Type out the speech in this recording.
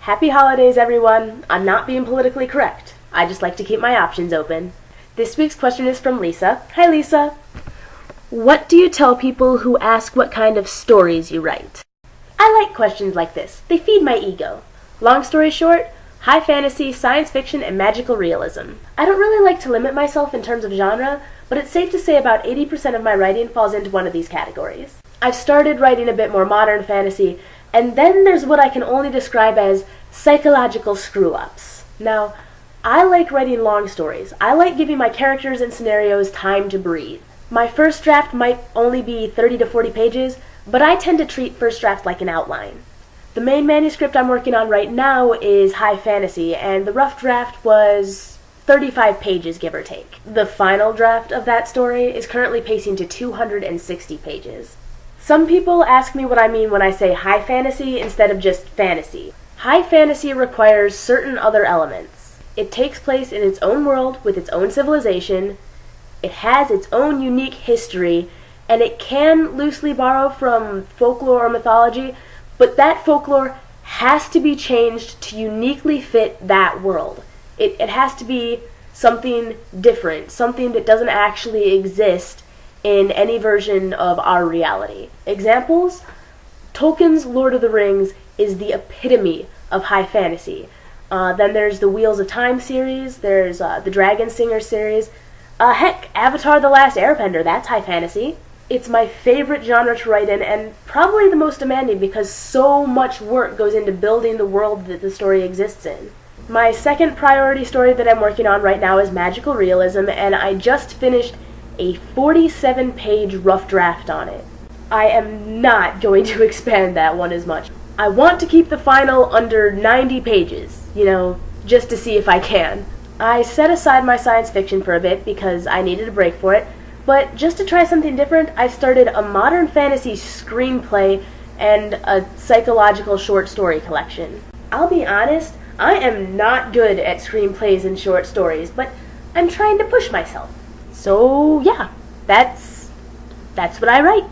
Happy holidays, everyone. I'm not being politically correct. I just like to keep my options open. This week's question is from Lisa. Hi, Lisa. What do you tell people who ask what kind of stories you write? I like questions like this. They feed my ego. Long story short, high fantasy, science fiction, and magical realism. I don't really like to limit myself in terms of genre, but it's safe to say about 80% of my writing falls into one of these categories. I've started writing a bit more modern fantasy, and then there's what I can only describe as psychological screw-ups. Now, I like writing long stories. I like giving my characters and scenarios time to breathe. My first draft might only be 30 to 40 pages, but I tend to treat first drafts like an outline. The main manuscript I'm working on right now is high fantasy, and the rough draft was 35 pages, give or take. The final draft of that story is currently pacing to 260 pages. Some people ask me what I mean when I say high fantasy instead of just fantasy. High fantasy requires certain other elements. It takes place in its own world with its own civilization. It has its own unique history, and it can loosely borrow from folklore or mythology, but that folklore has to be changed to uniquely fit that world. It has to be something different, something that doesn't actually exist in any version of our reality. Examples? Tolkien's Lord of the Rings is the epitome of high fantasy. Then there's the Wheels of Time series, there's the Dragon Singer series. Heck, Avatar The Last Airbender, that's high fantasy. It's my favorite genre to write in, and probably the most demanding because so much work goes into building the world that the story exists in. My second priority story that I'm working on right now is magical realism, and I just finished a 47-page rough draft on it. I am not going to expand that one as much. I want to keep the final under 90 pages, just to see if I can. I set aside my science fiction for a bit because I needed a break for it, but just to try something different, I've started a modern fantasy screenplay and a psychological short story collection. I'll be honest, I am not good at screenplays and short stories, but I'm trying to push myself. So yeah, that's what I write.